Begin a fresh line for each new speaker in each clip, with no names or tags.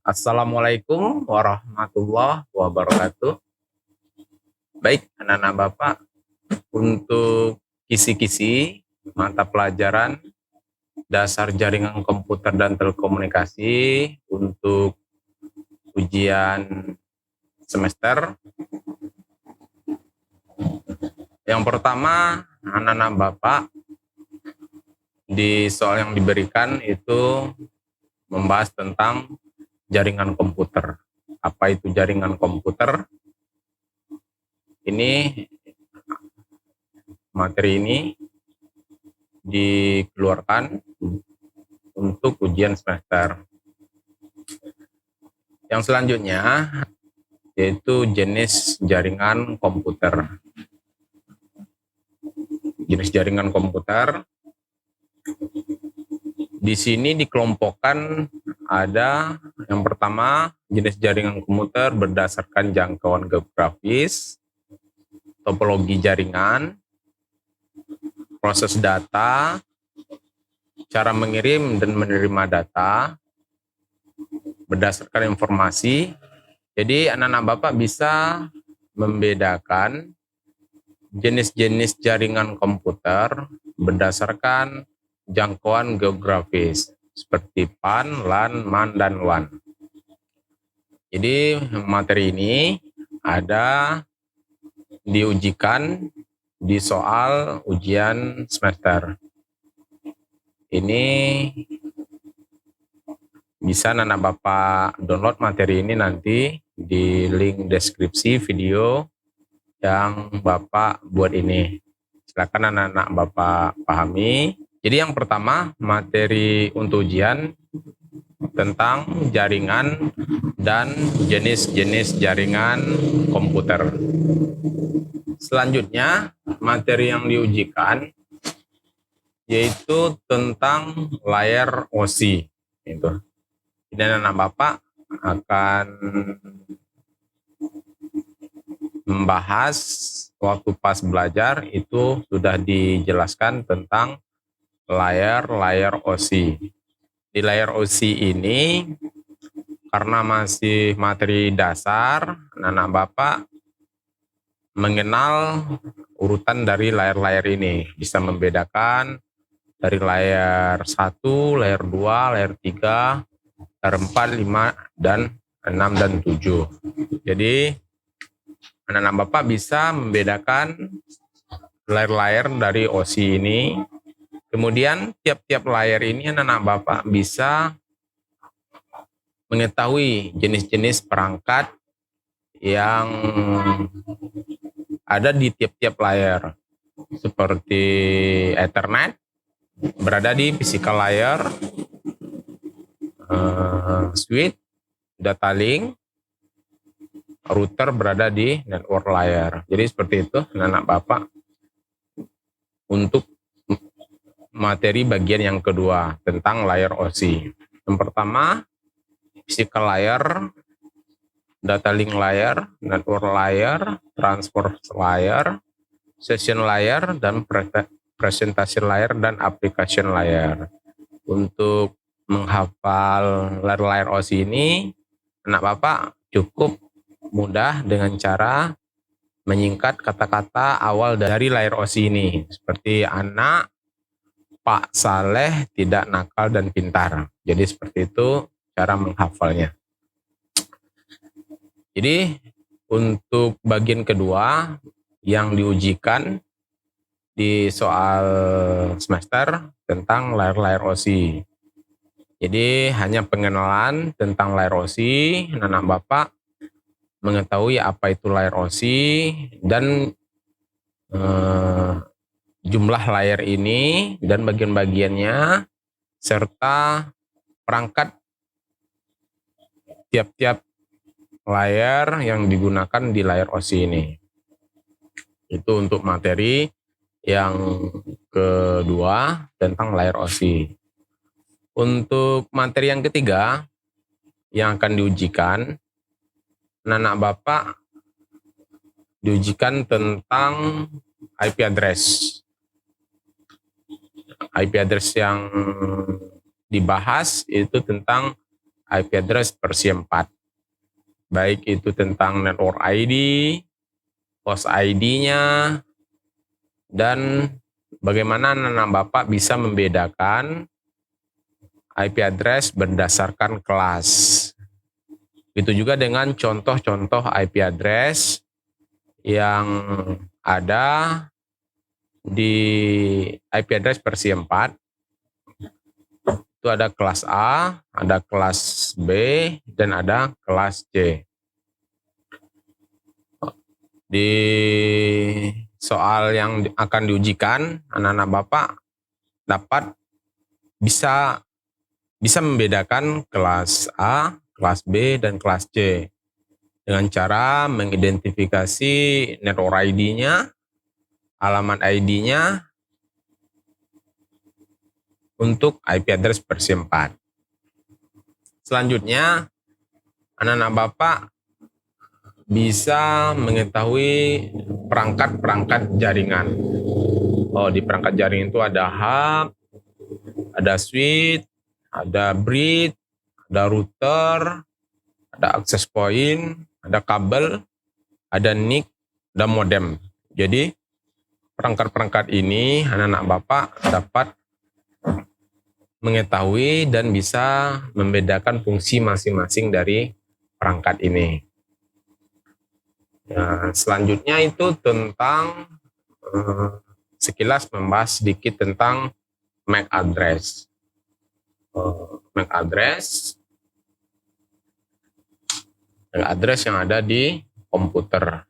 Assalamualaikum warahmatullahi wabarakatuh. Baik, anak-anak Bapak, untuk kisi-kisi mata pelajaran dasar jaringan komputer dan telekomunikasi untuk ujian semester. Yang pertama, anak-anak Bapak, di soal yang diberikan itu membahas tentang jaringan komputer. Apa itu jaringan komputer? Materi ini dikeluarkan untuk ujian semester. Yang selanjutnya yaitu jenis jaringan komputer. Jenis jaringan komputer di sini dikelompokkan ada yang pertama jenis jaringan komputer berdasarkan jangkauan geografis, topologi jaringan, proses data, cara mengirim dan menerima data berdasarkan informasi. Jadi anak-anak Bapak bisa membedakan jenis-jenis jaringan komputer berdasarkan jangkauan geografis seperti PAN, LAN, MAN, dan WAN. Jadi materi ini ada diujikan di soal ujian semester. Ini bisa anak Bapak download materi ini nanti di link deskripsi video yang Bapak buat ini. Silakan anak-anak Bapak pahami. Jadi yang pertama materi untuk ujian tentang jaringan dan jenis-jenis jaringan komputer. Selanjutnya materi yang diujikan yaitu tentang layar OSI. Dan anak Bapak akan membahas waktu pas belajar itu sudah dijelaskan tentang layar OSI. Di layar OSI ini karena masih materi dasar, anak-anak Bapak mengenal urutan dari layar-layar ini, bisa membedakan dari layar 1, layar 2, layar 3, layar 4, 5, dan 6, dan 7. Jadi anak-anak Bapak bisa membedakan layar-layar dari OSI ini. Kemudian tiap-tiap layar ini anak-anak Bapak bisa mengetahui jenis-jenis perangkat yang ada di tiap-tiap layar. Seperti Ethernet berada di physical layer, switch, data link, router berada di network layer. Jadi seperti itu anak-anak Bapak untuk materi bagian yang kedua tentang layar OSI. Yang pertama physical layer, data link layer, network layer, transport layer, session layer, dan presentasi layer dan application layer. Untuk menghafal layar OSI ini anak Bapak cukup mudah dengan cara menyingkat kata-kata awal dari layar OSI ini, seperti anak Pak Saleh tidak nakal dan pintar. Jadi seperti itu cara menghafalnya. Jadi untuk bagian kedua yang diujikan di soal semester tentang layar-layar OSI. Jadi hanya pengenalan tentang layar OSI, anak Bapak mengetahui apa itu layar OSI dan jumlah layar ini dan bagian-bagiannya serta perangkat tiap-tiap layar yang digunakan di layar OSI ini. Itu untuk materi yang kedua tentang layar OSI. Untuk materi yang ketiga yang akan diujikan, anak Bapak diujikan tentang IP address. IP address yang dibahas itu tentang IP address versi 4. Baik itu tentang network ID, host ID-nya, dan bagaimana anak Bapak bisa membedakan IP address berdasarkan kelas. Itu juga dengan contoh-contoh IP address yang ada di IP address versi 4. Itu ada kelas A, ada kelas B, dan ada kelas C. Di soal yang akan diujikan, anak-anak Bapak dapat bisa membedakan kelas A, kelas B, dan kelas C dengan cara mengidentifikasi network ID-nya, alamat ID-nya untuk IP address versi 4. Selanjutnya, anak-anak Bapak bisa mengetahui perangkat-perangkat jaringan. Oh, di perangkat jaringan itu ada hub, ada switch, ada bridge, ada router, ada access point, ada kabel, ada NIC, ada modem. Jadi perangkat-perangkat ini anak-anak Bapak dapat mengetahui dan bisa membedakan fungsi masing-masing dari perangkat ini. Nah, selanjutnya itu tentang sekilas membahas sedikit tentang MAC address. MAC address yang ada di komputer.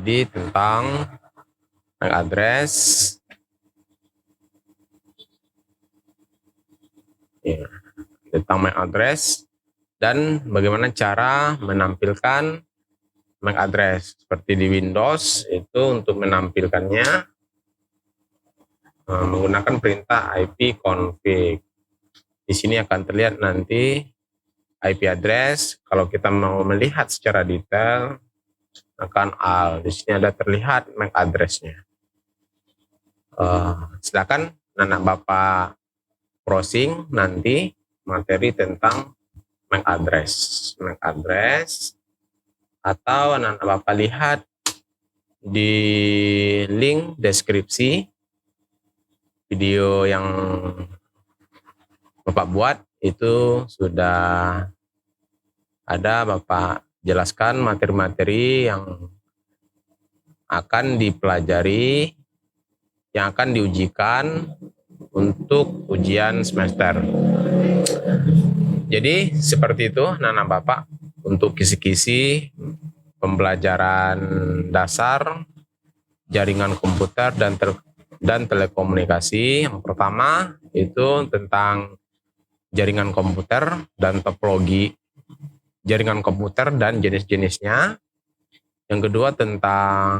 Jadi tentang MAC address, ya, tentang MAC address dan bagaimana cara menampilkan MAC address. Seperti di Windows itu untuk menampilkannya menggunakan perintah ipconfig. Di sini akan terlihat nanti IP address. Kalau kita mau melihat secara detail akan AL. Di sini ada terlihat MAC address-nya. Silakan anak Bapak browsing nanti materi tentang MAC address, atau anak Bapak lihat di link deskripsi video yang Bapak buat, itu sudah ada Bapak jelaskan materi-materi yang akan dipelajari, yang akan diujikan untuk ujian semester. Jadi seperti itu anak-anak Bapak untuk kisi-kisi pembelajaran dasar jaringan komputer dan telekomunikasi. Yang pertama itu tentang jaringan komputer dan topologi jaringan komputer dan jenis-jenisnya. Yang kedua tentang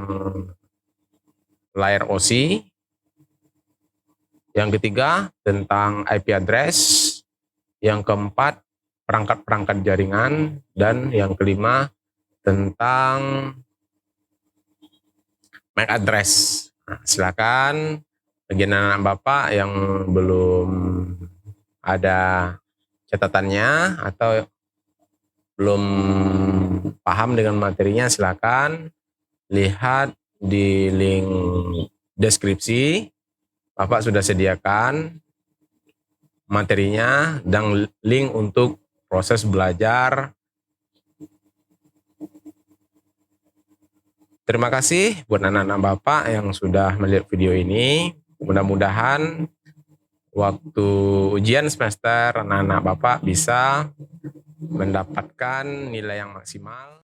layer OSI. Yang ketiga tentang IP address. Yang keempat perangkat-perangkat jaringan, dan yang kelima tentang MAC address. Nah, silakan bagi anak Bapak yang belum ada catatannya atau belum paham dengan materinya, silakan lihat di link deskripsi. Bapak sudah sediakan materinya dan link untuk proses belajar. Terima kasih buat anak-anak Bapak yang sudah melihat video ini. Mudah-mudahan waktu ujian semester anak-anak Bapak bisa mendapatkan nilai yang maksimal.